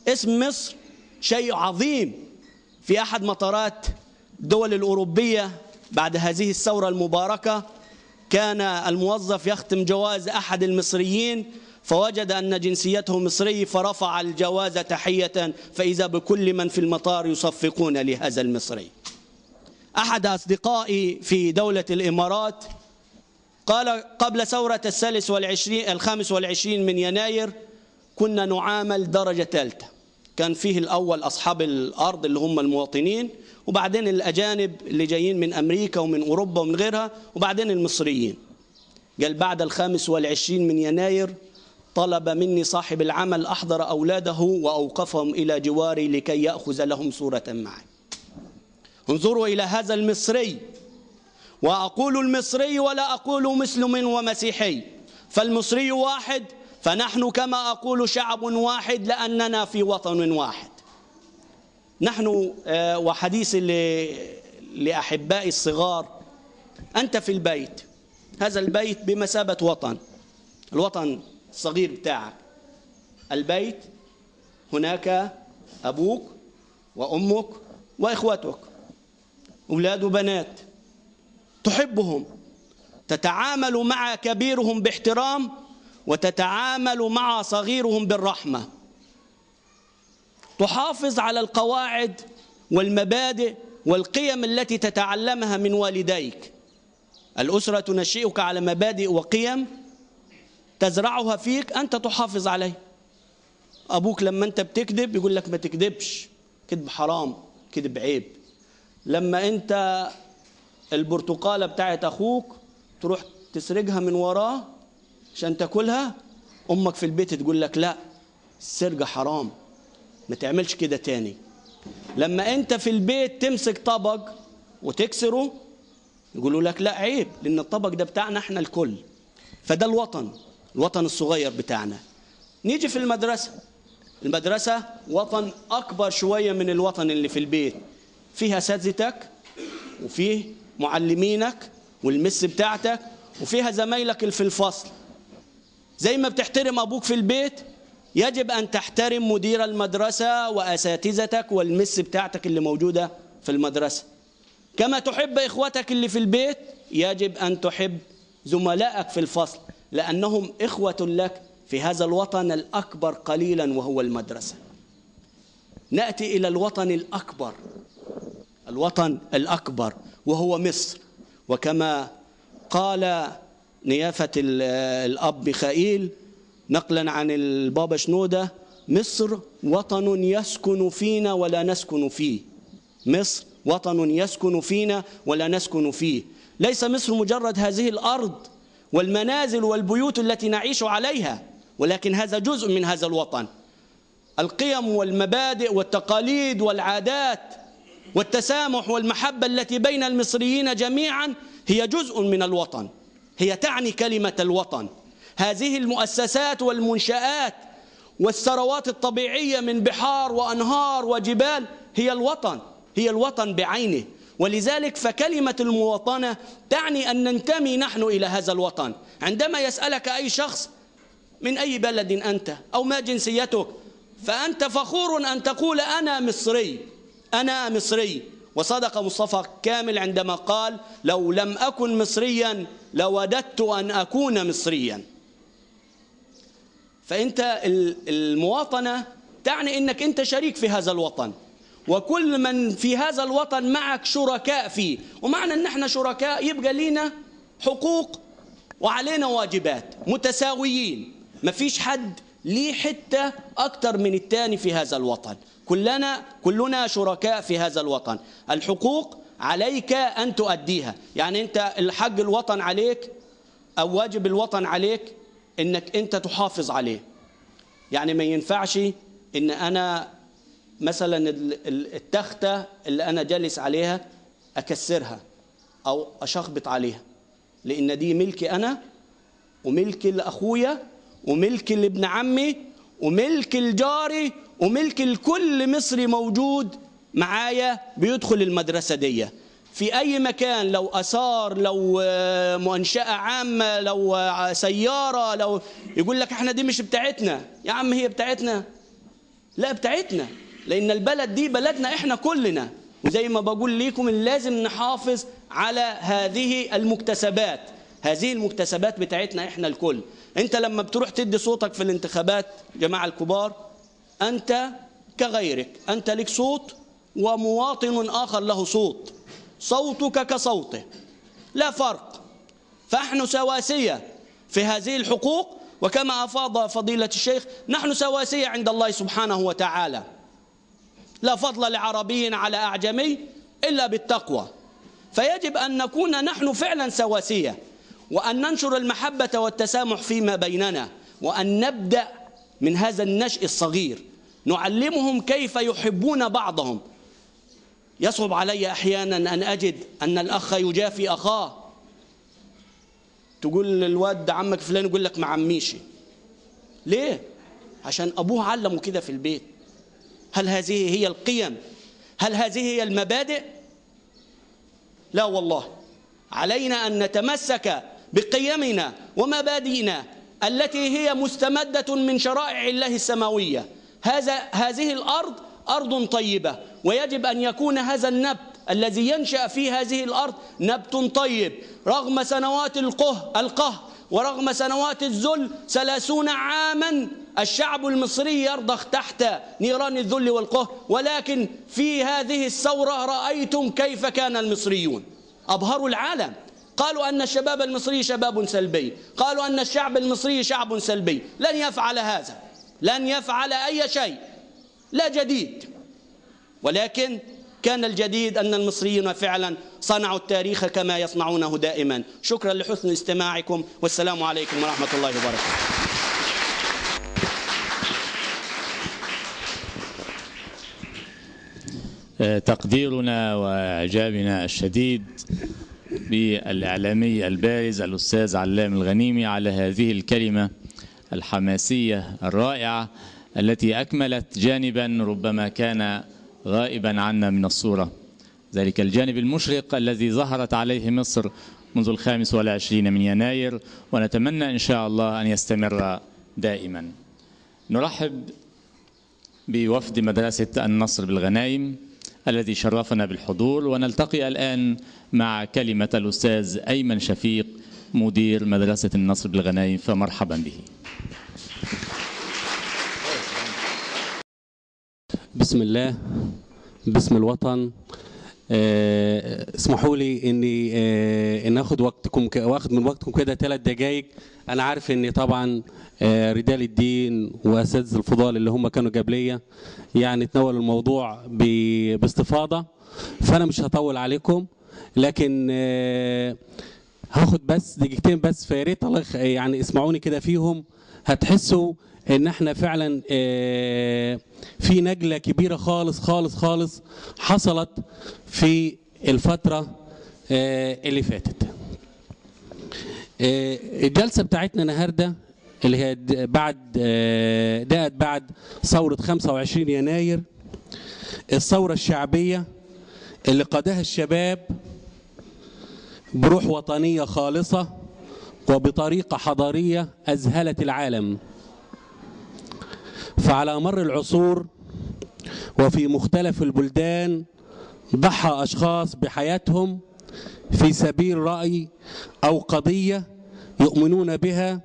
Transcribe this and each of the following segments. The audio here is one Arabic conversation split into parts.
اسم مصر شيء عظيم. في أحد مطارات الدول الأوروبية بعد هذه الثورة المباركة كان الموظف يختم جواز أحد المصريين فوجد أن جنسيته مصري، فرفع الجواز تحية فإذا بكل من في المطار يصفقون لهذا المصري. أحد أصدقائي في دولة الإمارات قال قبل ثورة 25 من يناير كنا نعامل درجة ثالثة، كان فيه الأول أصحاب الأرض اللي هم المواطنين، وبعدين الأجانب اللي جايين من أمريكا ومن أوروبا ومن غيرها، وبعدين المصريين. قال بعد 25 من يناير طلب مني صاحب العمل أحضر أولاده وأوقفهم إلى جواري لكي يأخذ لهم صورة معي. انظروا إلى هذا المصري، وأقول المصري ولا أقول مسلم ومسيحي، فالمصري واحد، فنحن كما أقول شعب واحد لأننا في وطن واحد. نحن وحديثي لأحبائي الصغار، أنت في البيت، هذا البيت بمثابة وطن، الوطن الصغير بتاعك. البيت هناك أبوك وأمك وإخوتك، أولاد وبنات، تحبهم، تتعامل مع كبيرهم باحترام وتتعامل مع صغيرهم بالرحمة، تحافظ على القواعد والمبادئ والقيم التي تتعلمها من والديك. الأسرة تنشئك على مبادئ وقيم تزرعها فيك، أنت تحافظ عليه. أبوك لما أنت بتكذب يقول لك ما تكذبش، كذب حرام، كذب عيب. لما أنت البرتقالة بتاعت أخوك تروح تسرقها من وراه عشان تاكلها، أمك في البيت تقول لك لا، السرقة حرام، ما تعملش كده تاني. لما أنت في البيت تمسك طبق وتكسره يقولوا لك لا عيب، لأن الطبق ده بتاعنا احنا الكل. فده الوطن الصغير بتاعنا. نيجي في المدرسة وطن أكبر شوية من الوطن اللي في البيت، فيها أساتذتك وفيه معلمينك والمس بتاعتك وفيها زمايلك اللي في الفصل. زي ما بتحترم أبوك في البيت يجب أن تحترم مدير المدرسة وأساتذتك والمس بتاعتك اللي موجودة في المدرسة. كما تحب إخوتك اللي في البيت يجب أن تحب زملائك في الفصل، لأنهم إخوة لك في هذا الوطن الأكبر قليلا وهو المدرسة. نأتي إلى الوطن الأكبر وهو مصر. وكما قال نيافة الأب ميخائيل نقلا عن البابا شنودة: مصر وطن يسكن فينا ولا نسكن فيه. مصر وطن يسكن فينا ولا نسكن فيه. ليس مصر مجرد هذه الأرض والمنازل والبيوت التي نعيش عليها، ولكن هذا جزء من هذا الوطن. القيم والمبادئ والتقاليد والعادات والتسامح والمحبة التي بين المصريين جميعا هي جزء من الوطن، هي تعني كلمة الوطن. هذه المؤسسات والمنشآت والثروات الطبيعية من بحار وأنهار وجبال هي الوطن بعينه. ولذلك فكلمة المواطنة تعني أن ننتمي نحن إلى هذا الوطن. عندما يسألك أي شخص من أي بلد أنت أو ما جنسيتك، فأنت فخور أن تقول أنا مصري. وصدق مصطفى كامل عندما قال: لو لم أكن مصريا لوددت أن أكون مصريا. فأنت المواطنة تعني أنك أنت شريك في هذا الوطن، وكل من في هذا الوطن معك شركاء فيه. ومعنى أن احنا شركاء يبقى لينا حقوق وعلينا واجبات متساويين، ما فيش حد ليه حتة أكتر من التاني في هذا الوطن، كلنا شركاء في هذا الوطن. الحقوق عليك أن تؤديها، يعني أنت الحق الوطن عليك أو واجب الوطن عليك أنك أنت تحافظ عليه. يعني ما ينفعش أن أنا مثلا التختة اللي أنا جالس عليها أكسرها أو أشخبط عليها، لأن دي ملكي أنا وملك لأخويا وملك لابن عمي وملك الجاري وملك الكل مصري موجود معايا بيدخل المدرسة دي في أي مكان، لو أثار، لو منشأة عامة، لو سيارة، لو يقول لك احنا دي مش بتاعتنا. يا عم هي بتاعتنا، لا بتاعتنا، لأن البلد دي بلدنا إحنا كلنا. وزي ما بقول لكم لازم نحافظ على هذه المكتسبات، هذه المكتسبات بتاعتنا إحنا الكل. أنت لما بتروح تدي صوتك في الانتخابات جماعة الكبار، أنت كغيرك، أنت لك صوت ومواطن آخر له صوت، صوتك كصوته لا فرق. فإحنا سواسية في هذه الحقوق، وكما أفاض فضيلة الشيخ نحن سواسية عند الله سبحانه وتعالى. لا فضل لعربي على أعجمي إلا بالتقوى. فيجب أن نكون نحن فعلا سواسية، وأن ننشر المحبة والتسامح فيما بيننا، وأن نبدأ من هذا النشء الصغير، نعلمهم كيف يحبون بعضهم. يصعب علي أحيانا أن أجد أن الأخ يجافي أخاه، تقول للواد عمك فلان يقول لك ما عميشي. ليه؟ عشان أبوه علمه كده في البيت. هل هذه هي القيم؟ هل هذه هي المبادئ؟ لا والله، علينا أن نتمسك بقيمنا ومبادئنا التي هي مستمدة من شرائع الله السماوية. هذه الأرض أرض طيبة، ويجب أن يكون هذا النبت الذي ينشأ في هذه الأرض نبت طيب. رغم سنوات القهر ورغم سنوات الذل 30 عاما الشعب المصري يرضخ تحت نيران الذل والقهر، ولكن في هذه الثورة رأيتم كيف كان المصريون أبهروا العالم. قالوا أن الشباب المصري شباب سلبي، قالوا أن الشعب المصري شعب سلبي. لن يفعل هذا، لن يفعل أي شيء، لا جديد. ولكن كان الجديد أن المصريين فعلا صنعوا التاريخ كما يصنعونه دائما. شكرا لحسن استماعكم، والسلام عليكم ورحمة الله وبركاته. تقديرنا وإعجابنا الشديد بالإعلامي البارز الأستاذ علام الغنيمي على هذه الكلمة الحماسية الرائعة التي أكملت جانبا ربما كان غائبا عنا من الصورة، ذلك الجانب المشرق الذي ظهرت عليه مصر منذ 25 من يناير، ونتمنى إن شاء الله أن يستمر دائما. نرحب بوفد مدرسة النصر بالغنايم الذي شرفنا بالحضور، ونلتقي الآن مع كلمة الأستاذ أيمن شفيق مدير مدرسة النصر بالغنايم، فمرحبا به. بسم الله، باسم الوطن. اسمحوا لي اني اخد وقتكم، واخد من وقتكم كده 3 دقائق. انا عارف ان طبعا رجال الدين واساتذه الفضال اللي هم كانوا قبليه يعني تناولوا الموضوع باستفاضه، فانا مش هطول عليكم، لكن هاخد بس دقيقتين بس. فيا ريت الله يعني اسمعوني كده فيهم، هتحسوا ان احنا فعلا في نقله كبيره خالص خالص خالص حصلت في الفتره اللي فاتت. الجلسه بتاعتنا النهارده اللي هي بعد ثوره 25 يناير، الثوره الشعبيه اللي قادها الشباب بروح وطنيه خالصه وبطريقه حضاريه اذهلت العالم. فعلى مر العصور وفي مختلف البلدان ضحى أشخاص بحياتهم في سبيل رأي أو قضية يؤمنون بها،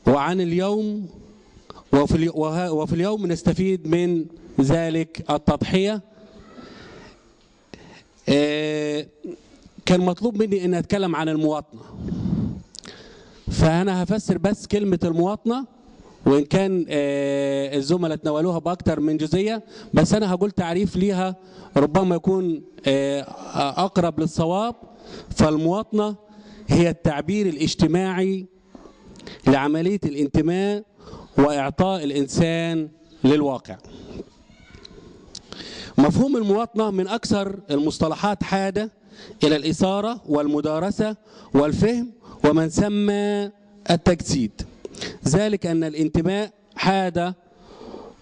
وعن اليوم وفي اليوم نستفيد من ذلك التضحية. كان مطلوب مني أن أتكلم عن المواطنة، فأنا هفسر بس كلمة المواطنة، وإن كان الزملاء تناولوها بأكثر من جزئية، بس أنا هقول تعريف ليها ربما يكون أقرب للصواب. فالمواطنة هي التعبير الاجتماعي لعملية الانتماء وإعطاء الإنسان للواقع. مفهوم المواطنة من أكثر المصطلحات حادة إلى الإثارة والمدارسة والفهم ومن سمى التجسيد، ذلك أن الانتماء حادة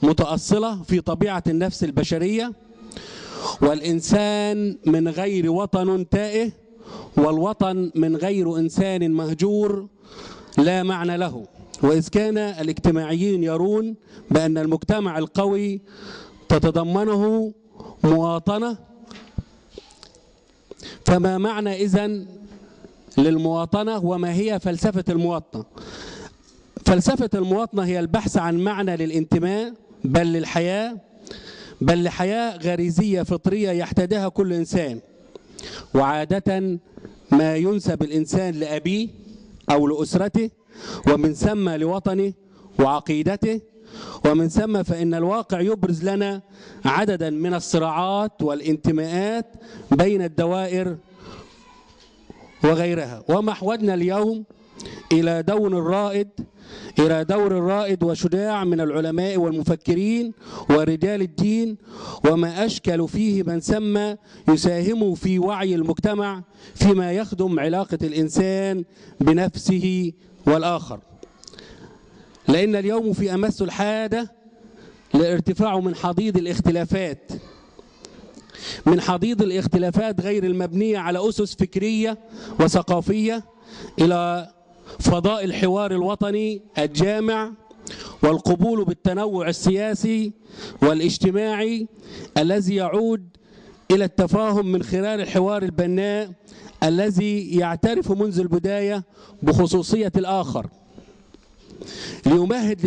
متأصلة في طبيعة النفس البشرية، والإنسان من غير وطن تائه، والوطن من غير إنسان مهجور لا معنى له. وإذ كان الاجتماعيين يرون بأن المجتمع القوي تتضمنه مواطنة، فما معنى إذن للمواطنة وما هي فلسفة المواطنة؟ فلسفة المواطنة هي البحث عن معنى للانتماء بل لحياة غريزية فطرية يحتاجها كل إنسان، وعادة ما ينسب الإنسان لأبيه أو لأسرته، ومن ثم لوطنه وعقيدته، ومن ثم فإن الواقع يبرز لنا عددا من الصراعات والانتماءات بين الدوائر وغيرها. ومحورنا اليوم إلى دور الرائد وشجاع من العلماء والمفكرين ورجال الدين، وما أشكل فيه من ثم يساهموا في وعي المجتمع فيما يخدم علاقة الإنسان بنفسه والآخر، لأن اليوم في أمس الحاجة للارتفاع من حضيض الاختلافات غير المبنية على أسس فكرية وثقافية إلى فضاء الحوار الوطني الجامع والقبول بالتنوع السياسي والاجتماعي الذي يعود إلى التفاهم من خلال الحوار البناء الذي يعترف منذ البداية بخصوصية الآخر، ليمهد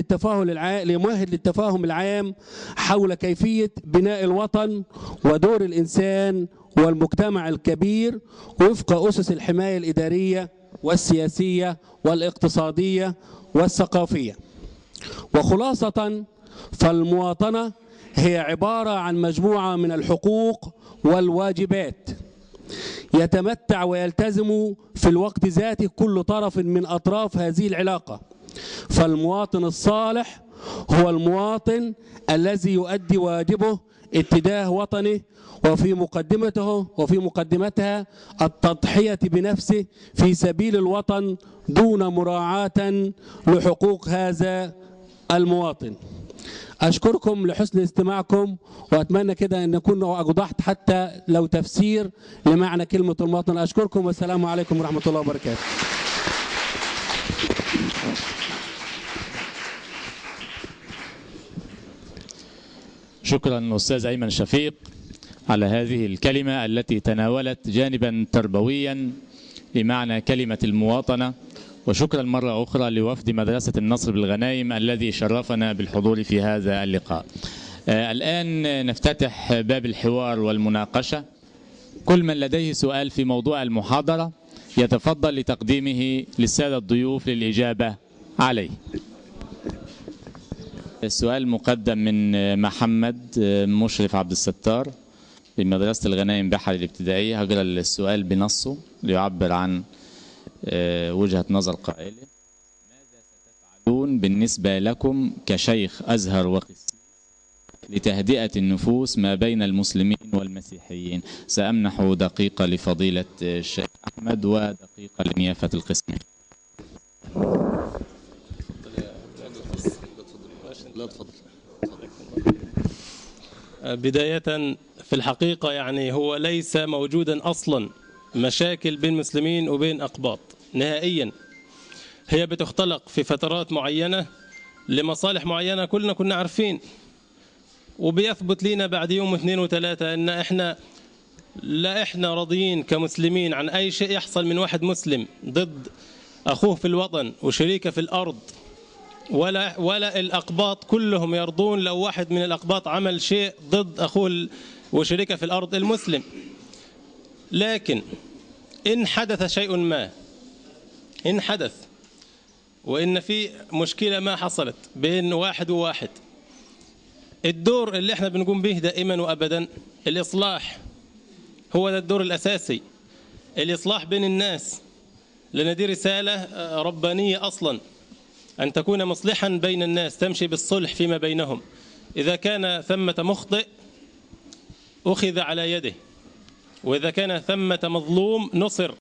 للتفاهم العام حول كيفية بناء الوطن ودور الإنسان والمجتمع الكبير وفق أسس الحماية الإدارية والسياسية والاقتصادية والثقافية. وخلاصة فالمواطنة هي عبارة عن مجموعة من الحقوق والواجبات يتمتع ويلتزم في الوقت ذاته كل طرف من أطراف هذه العلاقة. فالمواطن الصالح هو المواطن الذي يؤدي واجبه اتجاه وطنه وفي مقدمتها التضحية بنفسه في سبيل الوطن دون مراعاة لحقوق هذا المواطن. أشكركم لحسن استماعكم، وأتمنى كده أن أكون أوضحت حتى لو تفسير لمعنى كلمة المواطن. أشكركم والسلام عليكم ورحمة الله وبركاته. شكرا أستاذ أيمن شفيق على هذه الكلمة التي تناولت جانبا تربويا لمعنى كلمة المواطنة، وشكرا مرة أخرى لوفد مدرسة النصر بالغنايم الذي شرفنا بالحضور في هذا اللقاء. الآن نفتتح باب الحوار والمناقشة. كل من لديه سؤال في موضوع المحاضرة يتفضل لتقديمه للسادة الضيوف للإجابة عليه. السؤال مقدم من محمد مشرف عبد الستار بمدرسة الغنايم بحري الابتدائية. هقرأ السؤال بنصه ليعبر عن وجهة نظر قائله. ماذا ستفعلون بالنسبة لكم كشيخ أزهر وقسيس لتهدئة النفوس ما بين المسلمين والمسيحيين؟ سأمنح دقيقة لفضيلة الشيخ أحمد ودقيقة لنيافة القسم. لا تفضل. بداية في الحقيقة يعني هو ليس موجودا أصلا مشاكل بين مسلمين وبين أقباط نهائيا. هي بتختلق في فترات معينة لمصالح معينة كلنا كنا عارفين، وبيثبت لنا بعد يوم واثنين وثلاثة أن احنا راضيين كمسلمين عن أي شيء يحصل من واحد مسلم ضد أخوه في الوطن وشريكه في الأرض، ولا الأقباط كلهم يرضون لو واحد من الأقباط عمل شيء ضد أخوه وشريكه في الأرض المسلم. لكن إن حدث شيء ما، إن حدث وإن في مشكلة ما حصلت بين واحد وواحد، الدور اللي احنا بنقوم به دائما وأبدا الإصلاح، هو ده الدور الأساسي، الإصلاح بين الناس، لأن دي رسالة ربانية أصلا، أن تكون مصلحا بين الناس، تمشي بالصلح فيما بينهم. إذا كان ثمة مخطئ أخذ على يده، وإذا كان ثمة مظلوم نصر